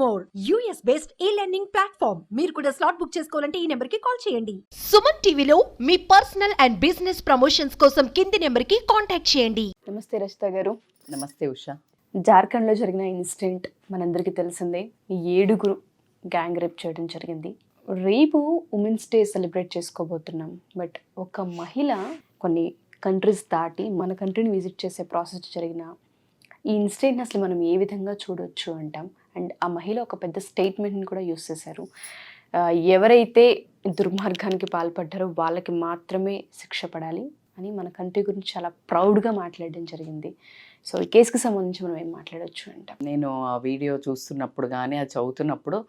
More US based ఈ learning platform. మీరు కూడా స్లాట్ బుక్ చేసుకోవాలంటే ఈ నెంబర్ కి కాల్ చేయండి. సుమన్ టీవీలో మీ పర్సనల్ అండ్ బిజినెస్ ప్రమోషన్స్ కోసం కింది నెంబర్ కి కాంటాక్ట్ చేయండి. నమస్తే రచిత గారు. నమస్తే ఉషా. జార్ఖండ్లో జరిగిన ఇన్సిడెంట్ మనందరికీ తెలిసిందే. 7 గ్యాంగ్ రేప్ చేయడం జరిగింది. రేపు ఉమెన్స్ డే సెలబ్రేట్ చేసుకోబోతున్నాం. బట్ ఒక మహిళ కొన్ని కంట్రీస్ దాటి మన కంట్రీని విజిట్ చేసే ప్రాసెస్ జరిగిన ఈ ఇన్సిడెంట్ని అసలు మనం ఏ విధంగా చూడొచ్చు అంటాం. అండ్ ఆ మహిళ ఒక పెద్ద స్టేట్మెంట్ని కూడా యూస్ చేశారు. ఎవరైతే దుర్మార్గానికి పాల్పడ్డారో వాళ్ళకి మాత్రమే శిక్ష పడాలి అని మన కంట్రీ గురించి చాలా ప్రౌడ్గా మాట్లాడడం జరిగింది. సో ఈ కేసుకి సంబంధించి మనం ఏం మాట్లాడవచ్చు అంటాం. నేను ఆ వీడియో చూస్తున్నప్పుడు కానీ అది చదువుతున్నప్పుడు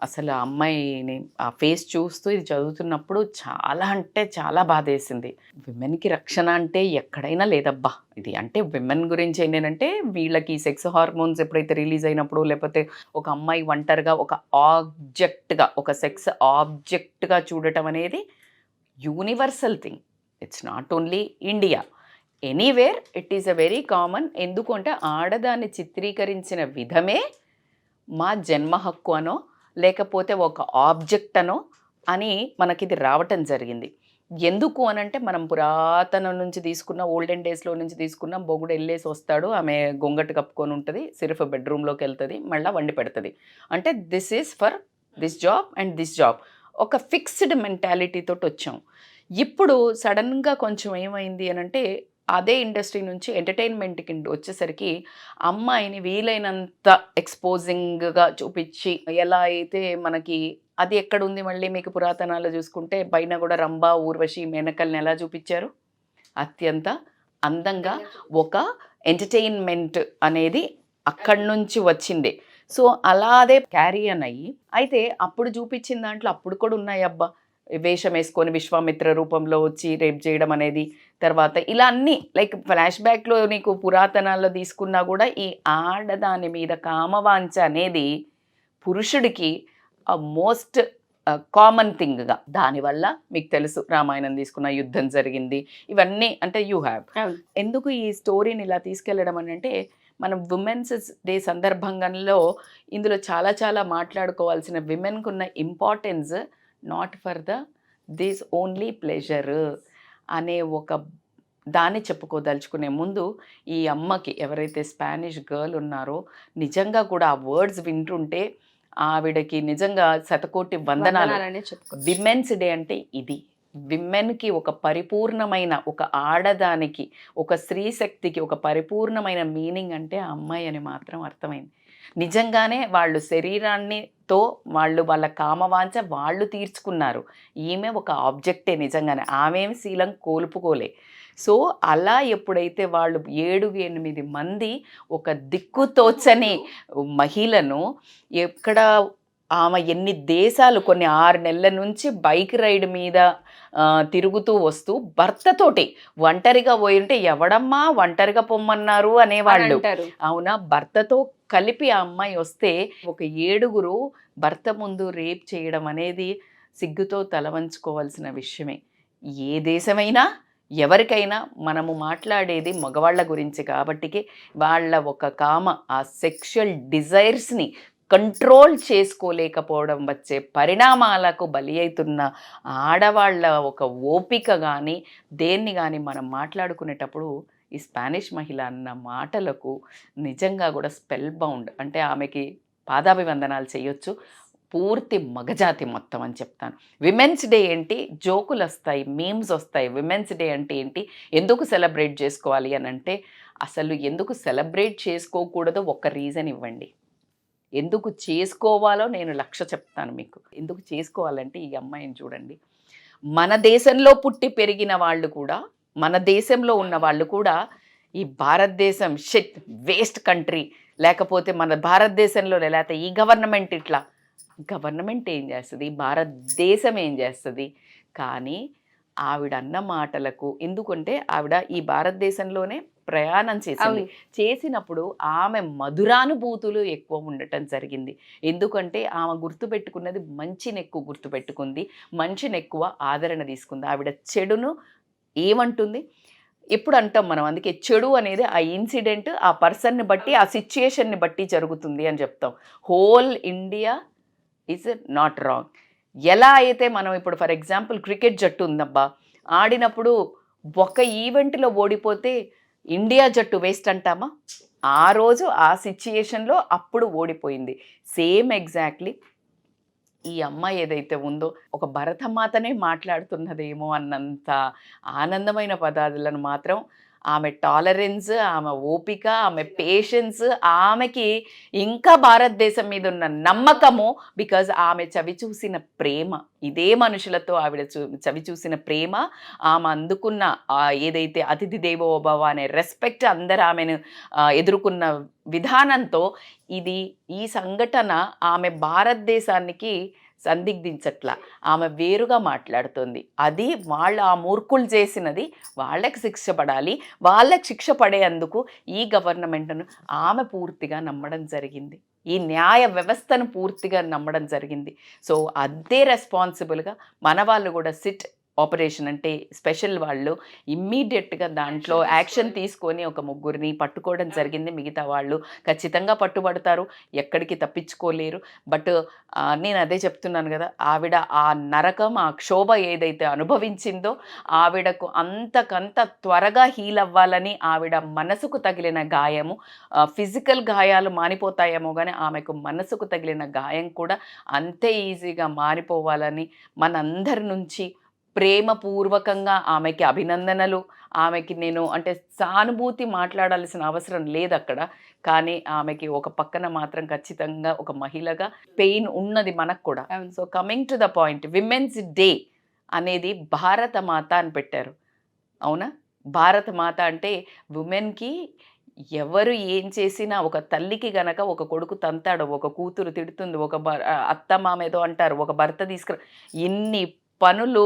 అసలు ఆ అమ్మాయిని ఆ ఫేస్ చూస్తూ ఇది చదువుతున్నప్పుడు చాలా అంటే చాలా బాధ వేసింది. విమెన్కి రక్షణ అంటే ఎక్కడైనా లేదబ్బా. ఇది అంటే విమెన్ గురించి ఏంటంటే వీళ్ళకి సెక్స్ హార్మోన్స్ ఎప్పుడైతే రిలీజ్ అయినప్పుడు లేకపోతే ఒక అమ్మాయి ఒంటరిగా ఒక ఆబ్జెక్ట్గా ఒక సెక్స్ ఆబ్జెక్ట్గా చూడటం అనేది universal thing. It's not only India, anywhere it is a very common. ఎందుకంటే ఆడదాన్ని చిత్రీకరించిన విధమే మా జన్మ హక్కు అనో లేకపోతే ఒక ఆబ్జెక్ట్ అనో అని మనకిది రావటం జరిగింది. ఎందుకు అనంటే మనం పురాతనం నుంచి తీసుకున్న ఓల్డెన్ డేస్లో నుంచి తీసుకున్న బొగుడు వెళ్ళేసి వస్తాడు, ఆమె గొంగటి కప్పుకొని ఉంటుంది, సిర్ఫ్ బెడ్రూమ్లోకి వెళ్తుంది, మళ్ళీ వండి పెడుతుంది. అంటే this is for this job and this job. ఒక ఫిక్స్డ్ మెంటాలిటీతో వచ్చాం. ఇప్పుడు సడన్గా కొంచెం ఏమైంది అనంటే అదే ఇండస్ట్రీ నుంచి ఎంటర్టైన్మెంట్కి వచ్చేసరికి అమ్మాయిని వీలైనంత ఎక్స్పోజింగ్గా చూపించి ఎలా అయితే మనకి అది ఎక్కడ ఉంది మళ్ళీ మీకు పురాతనాల్లో చూసుకుంటే పైన కూడా రంభ ఊర్వశి మేనకల్ని ఎలా చూపించారు, అత్యంత అందంగా. ఒక ఎంటర్టైన్మెంట్ అనేది అక్కడి నుంచి వచ్చిందే. సో అలా అదే క్యారీ అన్ అయ్యి అయితే అప్పుడు చూపించిన దాంట్లో అప్పుడు కూడా ఉన్నాయి అబ్బా, వేషం వేసుకొని విశ్వామిత్ర రూపంలో వచ్చి రేప్ చేయడం అనేది. తర్వాత ఇలా అన్నీ లైక్ ఫ్లాష్ బ్యాక్లో నీకు పురాతనాల్లో తీసుకున్నా కూడా ఈ ఆడదాని మీద కామవాంఛ అనేది పురుషుడికి మోస్ట్ కామన్ థింగ్గా. దానివల్ల మీకు తెలుసు రామాయణం తీసుకున్న యుద్ధం జరిగింది, ఇవన్నీ అంటే యూ హ్యావ్. ఎందుకు ఈ స్టోరీని ఇలా తీసుకెళ్ళడం అని అంటే మనం ఉమెన్స్ డే సందర్భంలో ఇందులో చాలా చాలా మాట్లాడుకోవాల్సిన విమెన్కు ఉన్న importance not for this only pleasure అనే ఒక దాన్ని చెప్పుకోదలుచుకునే ముందు ఈ అమ్మకి ఎవరైతే స్పానిష్ గర్ల్ ఉన్నారో నిజంగా కూడా ఆ వర్డ్స్ వింటుంటే ఆవిడకి నిజంగా శతకోటి వందనాలు. విమెన్స్ డే అంటే ఇది. విమెన్కి ఒక పరిపూర్ణమైన ఒక ఆడదానికి ఒక స్త్రీ శక్తికి ఒక పరిపూర్ణమైన మీనింగ్ అంటే ఆ అమ్మాయి అని మాత్రం అర్థమైంది. నిజంగానే వాళ్ళు శరీరాన్నితో వాళ్ళు వాళ్ళ కామవాంఛ వాళ్ళు తీర్చుకున్నారు. ఈమె ఒక ఆబ్జెక్టే నిజంగానే, ఆమెం శీలం కోల్పుకోలే. సో అలా ఎప్పుడైతే వాళ్ళు 7-8 మంది ఒక దిక్కుతోచని మహిళను ఎక్కడ ఆమె ఎన్ని దేశాలు కొన్ని 6 నెలల నుంచి బైక్ రైడ్ మీద తిరుగుతూ వస్తూ భర్తతోటి ఒంటరిగా పోయి ఉంటే ఎవడమ్మా ఒంటరిగా పొమ్మన్నారు అనేవాళ్ళు. అవునా, భర్తతో కలిపి ఆ అమ్మాయి వస్తే ఒక 7 భర్త ముందు రేప్ చేయడం అనేది సిగ్గుతో తలవంచుకోవాల్సిన విషయమే. ఏ దేశమైనా ఎవరికైనా మనము మాట్లాడేది మగవాళ్ళ గురించి కాబట్టికే వాళ్ళ ఒక కామ ఆ సెక్షువల్ డిజైర్స్ని కంట్రోల్ చేసుకోలేకపోవడం వచ్చే పరిణామాలకు బలి అవుతున్న ఆడవాళ్ళ ఒక ఓపిక కానీ దేన్ని కానీ మనం మాట్లాడుకునేటప్పుడు ఈ స్పానిష్ మహిళ అన్న మాటలకు నిజంగా కూడా స్పెల్ బౌండ్. అంటే ఆమెకి పాదాభివందనాలు చేయొచ్చు, పూర్తి మగజాతి మొత్తం అని చెప్తాను. విమెన్స్ డే ఏంటి, జోకులు వస్తాయి, మీమ్స్ వస్తాయి. విమెన్స్ డే అంటే ఏంటి, ఎందుకు సెలబ్రేట్ చేసుకోవాలి అని అంటే అసలు ఎందుకు సెలబ్రేట్ చేసుకోకూడదో ఒక రీజన్ ఇవ్వండి. ఎందుకు చేసుకోవాలో నేను 1,00,000 చెప్తాను మీకు. ఎందుకు చేసుకోవాలంటే ఈ అమ్మాయిని చూడండి, మన దేశంలో పుట్టి పెరిగిన వాళ్ళు కూడా, మన దేశంలో ఉన్న వాళ్ళు కూడా ఈ భారతదేశం షిట్ వేస్ట్ కంట్రీ, లేకపోతే మన భారతదేశంలో లేకపోతే ఈ గవర్నమెంట్ ఇట్లా. గవర్నమెంట్ ఏం చేస్తుంది, భారతదేశం ఏం చేస్తుంది? కానీ ఆవిడ అన్న మాటలకు, ఎందుకంటే ఆవిడ ఈ భారతదేశంలోనే ప్రయాణం చేసింది. చేసినప్పుడు ఆమె మధురానుభూతులు ఎక్కువ ఉండటం జరిగింది. ఎందుకంటే ఆమె గుర్తుపెట్టుకున్నది మంచిని ఎక్కువ గుర్తుపెట్టుకుంది, మంచిని ఎక్కువ ఆదరణ తీసుకుంది. ఆవిడ చెడును ఏమంటుంది, ఎప్పుడు అంటాం మనం, అందుకే చెడు అనేది ఆ ఇన్సిడెంట్ ఆ పర్సన్ని బట్టి ఆ సిచ్యుయేషన్ని బట్టి జరుగుతుంది అని చెప్తాం. Whole India is not wrong. ఎలా అయితే మనం ఇప్పుడు ఫర్ ఎగ్జాంపుల్ క్రికెట్ జట్టు ఉందబ్బా, ఆడినప్పుడు ఒక ఈవెంట్లో ఓడిపోతే ఇండియా జట్టు వేస్ట్ అంటామా? ఆ రోజు ఆ సిచ్యుయేషన్లో అప్పుడు ఓడిపోయింది. సేమ్ ఎగ్జాక్ట్లీ ఈ అమ్మాయి ఏదైతే ఉందో ఒక భరతమాతనే మాట్లాడుతున్నదేమో అన్నంత ఆనందమైన పదాలను మాత్రం ఆమె టాలరెన్స్, ఆమె ఓపిక, ఆమె పేషెన్స్, ఆమెకి ఇంకా భారతదేశం మీద ఉన్న నమ్మకము, బికాజ్ ఆమె చవి చూసిన ప్రేమ, ఇదే మనుషులతో ఆవిడ చవి చూసిన ప్రేమ, ఆమె అందుకున్న ఏదైతే అతిథి దేవో భవ అనే రెస్పెక్ట్, అందరు ఆమెను ఎదుర్కొన్న విధానంతో ఈ సంఘటన ఆమె భారతదేశానికి సందిగ్ధించట్లా, ఆమె వేరుగా మాట్లాడుతుంది. అది ఆ మూర్ఖులు చేసినది, వాళ్ళకి శిక్ష పడాలి, వాళ్ళకి శిక్ష పడేందుకు ఈ గవర్నమెంట్ను ఆమె పూర్తిగా నమ్మడం జరిగింది, ఈ న్యాయ వ్యవస్థను పూర్తిగా నమ్మడం జరిగింది. సో అదే రెస్పాన్సిబుల్గా మన వాళ్ళు కూడా సిట్ ఆపరేషన్ అంటే స్పెషల్ వాళ్ళు ఇమ్మీడియట్గా దాంట్లో యాక్షన్ తీసుకొని ఒక ముగ్గురిని పట్టుకోవడం జరిగింది. మిగతా వాళ్ళు ఖచ్చితంగా పట్టుబడతారు, ఎక్కడికి తప్పించుకోలేరు. బట్ నేను అదే చెప్తున్నాను కదా, ఆవిడ ఆ నరకం, ఆ క్షోభ ఏదైతే అనుభవించిందో, ఆవిడకు అంతకంత త్వరగా హీల్ అవ్వాలని, ఆవిడ మనసుకు తగిలిన గాయము, ఫిజికల్ గాయాలు మానిపోతాయేమో కానీ ఆమెకు మనసుకు తగిలిన గాయం కూడా అంతే ఈజీగా మారిపోవాలని మనందరి నుంచి ప్రేమపూర్వకంగా ఆమెకి అభినందనలు. ఆమెకి నేను అంటే సానుభూతి మాట్లాడాల్సిన అవసరం లేదు అక్కడ, కానీ ఆమెకి ఒక పక్కన మాత్రం ఖచ్చితంగా ఒక మహిళగా పెయిన్ ఉన్నది మనకు కూడా. So coming to the point, women's day అనేది భారత మాత అని పెట్టారు, అవునా? భారత మాత అంటే ఉమెన్కి ఎవరు ఏం చేసినా, ఒక తల్లికి గనక ఒక కొడుకు తంతాడు, ఒక కూతురు తిడుతుంది, ఒక అత్త మామ ఏదో అంటారు, ఒక భర్త ఇన్ని పనులు,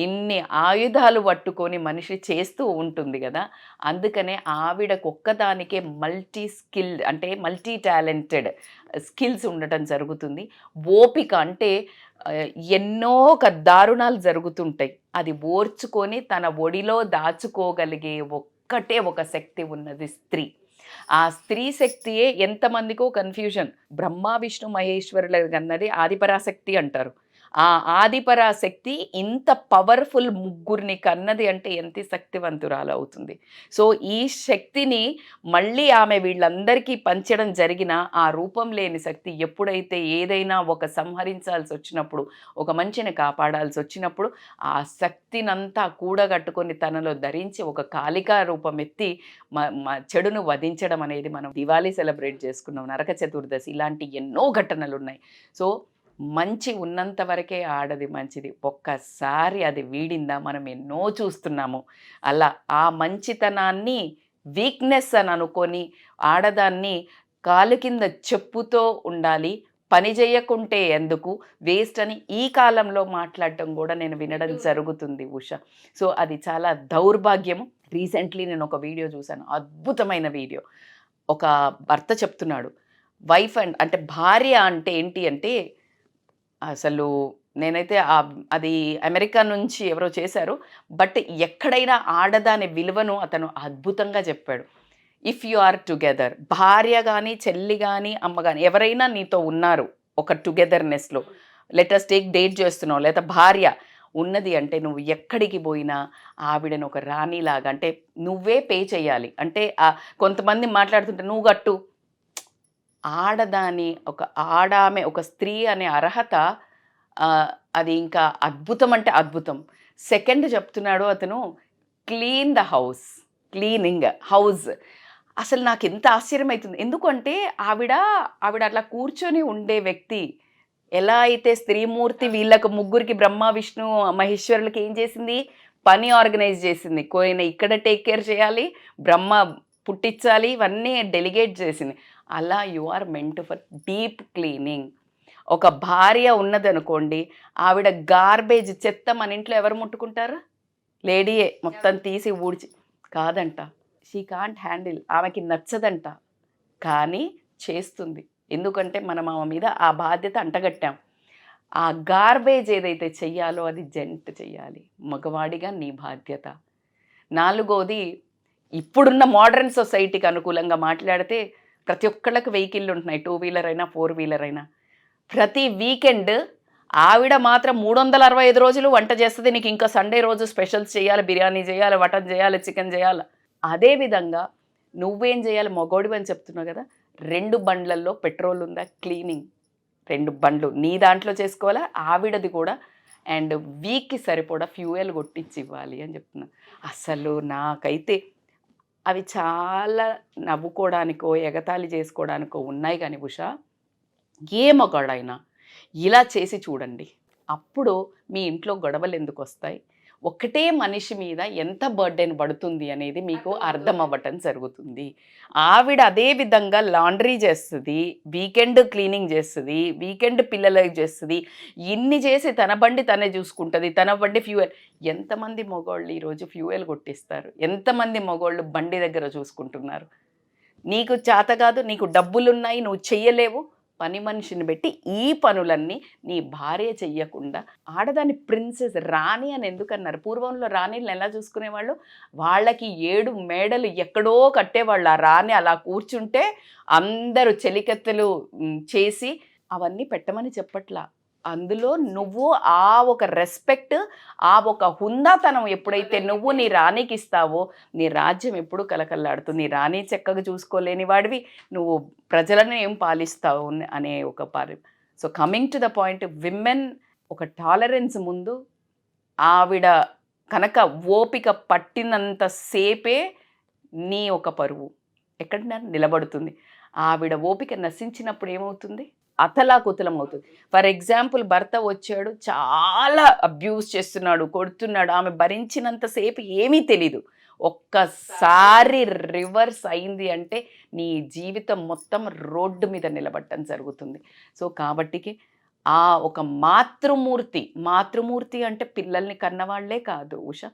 ఇన్ని ఆయుధాలు పట్టుకొని మనిషి చేస్తూ ఉంటుంది కదా. అందుకనే ఆవిడకు ఒక్కదానికే మల్టీ స్కిల్డ్ అంటే మల్టీ టాలెంటెడ్ స్కిల్స్ ఉండటం జరుగుతుంది. ఓపిక అంటే ఎన్నో దారుణాలు జరుగుతుంటాయి, అది ఓర్చుకొని తన ఒడిలో దాచుకోగలిగే ఒక్కటే ఒక శక్తి ఉన్నది, స్త్రీ. ఆ స్త్రీ శక్తియే ఎంతమందికో కన్ఫ్యూజన్. బ్రహ్మ విష్ణు మహేశ్వరులు అన్నది ఆదిపరాశక్తి అంటారు. ఆ ఆదిపరాశక్తి ఇంత పవర్ఫుల్ ముగ్గురిని కన్నది అంటే ఎంత శక్తివంతురాలు అవుతుంది. సో ఈ శక్తిని మళ్ళీ ఆమె వీళ్ళందరికీ పంచడం జరిగిన ఆ రూపం లేని శక్తి ఎప్పుడైతే ఏదైనా ఒక సంహరించాల్సి వచ్చినప్పుడు, ఒక మంచిని కాపాడాల్సి వచ్చినప్పుడు, ఆ శక్తినంతా కూడగట్టుకొని తనలో ధరించి ఒక కాళికా రూపం ఎత్తి చెడును వధించడం అనేది మనం దివాళీ సెలబ్రేట్ చేసుకున్నాం, నరక చతుర్దశి, ఇలాంటి ఎన్నో ఘటనలు ఉన్నాయి. సో మంచి ఉన్నంత వరకే ఆడది మంచిది, ఒక్కసారి అది వీడిందా మనం ఎన్నో చూస్తున్నాము. అలా ఆ మంచితనాన్ని వీక్నెస్ అని అనుకొని ఆడదాన్ని కాలు కింద చెప్పుతో ఉండాలి, పని చేయకుంటే ఎందుకు వేస్ట్ అని ఈ కాలంలో మాట్లాడటం కూడా నేను వినడం జరుగుతుంది ఉష. సో అది చాలా దౌర్భాగ్యము. రీసెంట్లీ నేను ఒక వీడియో చూశాను, అద్భుతమైన వీడియో. ఒక భర్త చెప్తున్నాడు, వైఫ్ అంటే భార్య అంటే ఏంటి అంటే, అసలు నేనైతే అది అమెరికా నుంచి ఎవరో చేశారు, బట్ ఎక్కడైనా ఆడదాని విలువను అతను అద్భుతంగా చెప్పాడు. ఇఫ్ యు ఆర్ టుగెదర్, భార్య కానీ చెల్లి కానీ అమ్మ కానీ ఎవరైనా నీతో ఉన్నారు ఒక టుగెదర్నెస్లో, లెటస్ టేక్ డేట్ చేస్తున్నావు, లేదా భార్య ఉన్నది అంటే నువ్వు ఎక్కడికి పోయినా ఆవిడను ఒక రాణిలాగా, అంటే నువ్వే పే చేయాలి. అంటే కొంతమంది మాట్లాడుతుంటే నువ్వు కట్టు, ఆడదాని ఆడామె ఒక స్త్రీ అనే అర్హత, అది ఇంకా అద్భుతం అంటే అద్భుతం. సెకండ్ చెప్తున్నాడు అతను, clean the house, cleaning house. అసలు నాకు ఎంత ఆశ్చర్యం అవుతుంది, ఎందుకంటే ఆవిడ అట్లా కూర్చొని ఉండే వ్యక్తి. ఎలా అయితే స్త్రీమూర్తి వీళ్ళకు ముగ్గురికి బ్రహ్మ విష్ణు మహేశ్వరులకి ఏం చేసింది, పని ఆర్గనైజ్ చేసింది. ఇక్కడ టేక్ కేర్ చేయాలి, బ్రహ్మ పుట్టించాలి, ఇవన్నీ డెలిగేట్ చేసింది. అలా you are meant for deep cleaning. ఒక భార్య ఉన్నదనుకోండి, ఆవిడ గార్బేజ్ చెత్త మన ఇంట్లో ఎవరు ముట్టుకుంటారు? లేడీయే మొత్తం తీసి ఊడ్చి. కాదంట, షీ కాంట్ హ్యాండిల్, ఆమెకి నచ్చదంట, కానీ చేస్తుంది. ఎందుకంటే మనం ఆమె మీద ఆ బాధ్యత అంటగట్టాం. ఆ గార్బేజ్ ఏదైతే చెయ్యాలో అది జెంట్ చెయ్యాలి. మగవాడిగా నీ బాధ్యత. నాలుగోది, ఇప్పుడున్న మోడర్న్ సొసైటీకి అనుకూలంగా మాట్లాడితే ప్రతి ఒక్కళ్ళకి వెహికల్ ఉంటున్నాయి, 2 వీలర్ అయినా 4 వీలర్ అయినా. ప్రతి వీకెండ్ ఆవిడ మాత్రం 365 రోజులు వంట చేస్తుంది. నీకు ఇంకా సండే రోజు స్పెషల్స్ చేయాలి, బిర్యానీ చేయాలి, మటన్ చేయాలి, చికెన్ చేయాలి. అదేవిధంగా నువ్వేం చేయాలి, మగోడివి అని చెప్తున్నావు కదా, 2 బండ్లల్లో పెట్రోల్ ఉందా, క్లీనింగ్ 2 బండ్లు నీ దాంట్లో చేసుకోవాలా, ఆవిడది కూడా. అండ్ వీక్కి సరిపడా ఫ్యూయల్ కొట్టించి ఇవ్వాలి అని చెప్తున్నా. అసలు నాకైతే అవి చాలా నవ్వుకోవడానికో ఎగతాళి చేసుకోవడానికో ఉన్నాయి. కానీ ఉషా, ఏ మగాడైనా ఇలా చేసి చూడండి, అప్పుడు మీ ఇంట్లో గొడవలు ఎందుకు వస్తాయి, ఒకటే మనిషి మీద ఎంత బర్డెన్ పడుతుంది అనేది మీకు అర్థం అవ్వటం జరుగుతుంది. ఆవిడ అదే విధంగా లాండ్రీ చేస్తుంది, వీకెండ్ క్లీనింగ్ చేస్తుంది, వీకెండ్ పిల్లలకి చేస్తుంది, ఇన్ని చేసి తన బండి తనే చూసుకుంటుంది, తన బండి ఫ్యూయల్. ఎంతమంది మగవాళ్ళు ఈరోజు ఫ్యూయల్ కొట్టిస్తారు, ఎంతమంది మగవాళ్ళు బండి దగ్గర చూసుకుంటున్నారు. నీకు చేత కాదు, నీకు డబ్బులున్నాయి, నువ్వు చెయ్యలేవు, పని మనిషిని పెట్టి ఈ పనులన్నీ నీ భార్య చెయ్యకుండా. ఆడదాన్ని ప్రిన్సెస్, రాణి అని ఎందుకన్నారు? పూర్వంలో రాణిలను ఎలా చూసుకునేవాళ్ళు? వాళ్ళకి 7 మేడలు ఎక్కడో కట్టేవాళ్ళు. ఆ రాణి అలా కూర్చుంటే అందరూ చెలికత్తెలు చేసి అవన్నీ పెట్టమని చెప్పట్లా. అందులో నువ్వు ఆ ఒక రెస్పెక్ట్, ఆ ఒక హుందాతనం ఎప్పుడైతే నువ్వు నీ రాణికి ఇస్తావో, నీ రాజ్యం ఎప్పుడు కలకల్లాడుతుంది. నీ రాణి చక్కగా చూసుకోలేని వాడివి, నువ్వు ప్రజలను ఏం పాలిస్తావు అనే ఒక so coming to the point, women ఒక టాలరెన్స్ ముందు ఆవిడ కనుక ఓపిక పట్టినంత సేపే నీ ఒక పరువు ఎక్కడ నిలబడుతుంది. ఆవిడ ఓపిక నశించినప్పుడు ఏమవుతుంది? అతలాకుతలం అవుతుంది. ఫర్ ఎగ్జాంపుల్, భర్త వచ్చాడు, చాలా అబ్యూస్ చేస్తున్నాడు, కొడుతున్నాడు, ఆమె భరించినంతసేపు ఏమీ తెలీదు. ఒక్కసారి రివర్స్ అయింది అంటే నీ జీవితం మొత్తం రోడ్డు మీద నిలబడటం జరుగుతుంది. సో కాబట్టికి ఆ ఒక మాతృమూర్తి అంటే పిల్లల్ని కన్నవాళ్లే కాదు ఉష,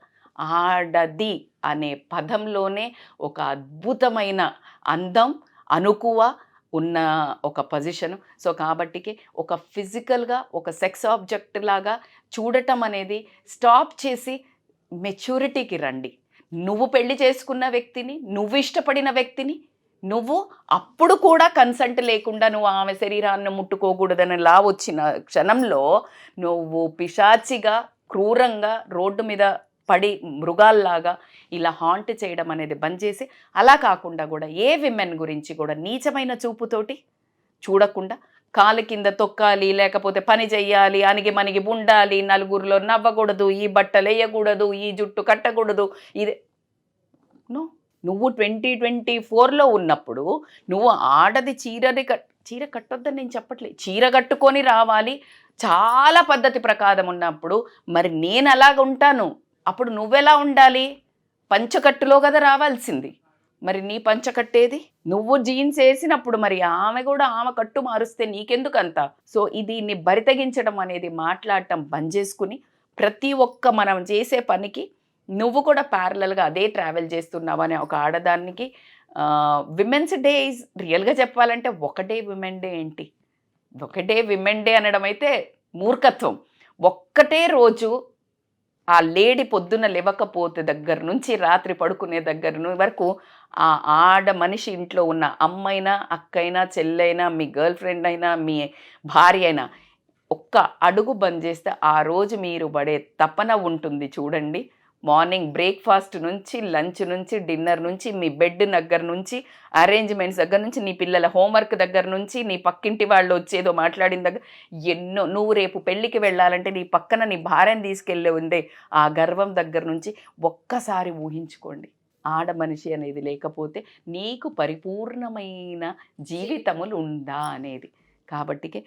ఆడది అనే పదంలోనే ఒక అద్భుతమైన అందం, అనుకువ ఉన్న ఒక పొజిషను. సో కాబట్టికి ఒక ఫిజికల్గా ఒక సెక్స్ ఆబ్జెక్ట్ లాగా చూడటం అనేది స్టాప్ చేసి మెచ్యూరిటీకి రండి. నువ్వు పెళ్లి చేసుకున్న వ్యక్తిని, నువ్వు ఇష్టపడిన వ్యక్తిని నువ్వు అప్పుడు కూడా కన్సెంట్ లేకుండా నువ్వు ఆమె శరీరాన్ని ముట్టుకోకూడదని లా వచ్చిన క్షణంలో నువ్వు పిశాచిగా, క్రూరంగా రోడ్డు మీద పడి మృగాల్లాగా ఇలా హాంట్ చేయడం అనేది బంద్ చేసి, అలా కాకుండా కూడా ఏ విమెన్ గురించి కూడా నీచమైన చూపుతోటి చూడకుండా, కాలు కింద తొక్కాలి, లేకపోతే పని చెయ్యాలి, అణిగి ఉండాలి, నలుగురిలో నవ్వకూడదు, ఈ బట్టలు వేయకూడదు, ఈ జుట్టు కట్టకూడదు, ఇదే నో. నువ్వు 2024లో ఉన్నప్పుడు నువ్వు ఆడది చీర కట్టొద్దని నేను చెప్పట్లేదు, చీర కట్టుకొని రావాలి, చాలా పద్ధతి ప్రకారం ఉన్నప్పుడు మరి నేను అలాగ ఉంటాను. అప్పుడు నువ్వెలా ఉండాలి? పంచకట్టులో కదా రావాల్సింది. మరి నీ పంచకట్టేది? నువ్వు జీన్స్ వేసినప్పుడు మరి ఆమె కూడా ఆమె కట్టు మారుస్తే నీకెందుకంత? సో దీన్ని బరితెగించడం అనేది మాట్లాడటం బంద్ చేసుకుని, ప్రతి ఒక్క మనం చేసే పనికి నువ్వు కూడా ప్యారలల్గా అదే ట్రావెల్ చేస్తున్నావు అనే ఒక ఆడదానికి విమెన్స్ డే ఈజ్ రియల్గా చెప్పాలంటే ఒకటే విమెన్ డే ఏంటి? ఒకటే విమెన్ డే అనడం అయితే మూర్ఖత్వం. ఒక్కటే రోజు ఆ లేడీ పొద్దున్న లేవకపోతే దగ్గర నుంచి రాత్రి పడుకునే దగ్గర వరకు ఆ ఆడ మనిషి ఇంట్లో ఉన్న అమ్మైనా, అక్కైనా, చెల్లైనా, మీ గర్ల్ ఫ్రెండ్ అయినా, మీ భార్య అయినా ఒక్క అడుగు బంద్ చేస్తే ఆ రోజు మీరు పడే తపన ఉంటుంది చూడండి. మార్నింగ్ బ్రేక్ఫాస్ట్ నుంచి, లంచ్ నుంచి, డిన్నర్ నుంచి, మీ బెడ్ దగ్గర నుంచి, అరేంజ్మెంట్స్ దగ్గర నుంచి, నీ పిల్లల హోంవర్క్ దగ్గర నుంచి, నీ పక్కింటి వాళ్ళు వచ్చేదో మాట్లాడిన దగ్గర ఎన్నో, నువ్వు రేపు పెళ్ళికి వెళ్ళాలంటే నీ పక్కన నీ భార్యను తీసుకెళ్ళి ఉండే ఆ గర్వం దగ్గర నుంచి ఒక్కసారి ఊహించుకోండి. ఆడ మనిషి అనేది లేకపోతే నీకు పరిపూర్ణమైన జీవితములు ఉందా అనేది. కాబట్టికే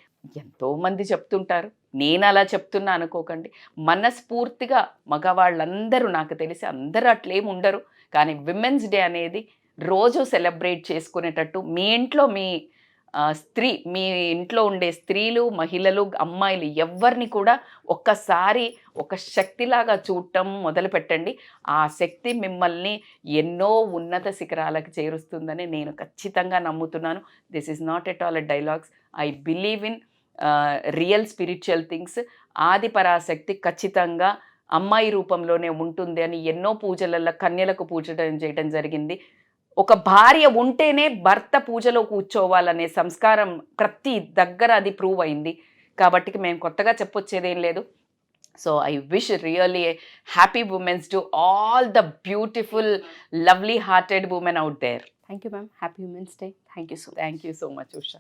ఎంతోమంది చెప్తుంటారు, నేను అలా చెప్తున్నా అనుకోకండి. మనస్ఫూర్తిగా మగవాళ్ళందరూ, నాకు తెలిసి అందరూ అట్లేం ఉండరు, కానీ విమెన్స్ డే అనేది రోజు సెలబ్రేట్ చేసుకునేటట్టు మీ ఇంట్లో మీ ఇంట్లో ఉండే స్త్రీలు, మహిళలు, అమ్మాయిలు ఎవరిని కూడా ఒక్కసారి ఒక శక్తిలాగా చూడటం మొదలుపెట్టండి. ఆ శక్తి మిమ్మల్ని ఎన్నో ఉన్నత శిఖరాలకు చేరుస్తుందని నేను ఖచ్చితంగా నమ్ముతున్నాను. This is not at all a dialogues. I believe in real spiritual things. ఆది పరాశక్తి ఖచ్చితంగా అమ్మాయి రూపంలోనే ఉంటుంది అని ఎన్నో పూజలలో కన్యలకు పూజడం చేయడం జరిగింది. ఒక భార్య ఉంటేనే భర్త పూజలో కూర్చోవాలనే సంస్కారం ప్రతి దగ్గర అది ప్రూవ్ అయింది. కాబట్టి మేము కొత్తగా చెప్పొచ్చేదేం లేదు. So I wish really happy women's to all the beautiful lovely hearted women out there. Thank you ma'am. Happy women's day. Thank you so much. Thank you so much Usha.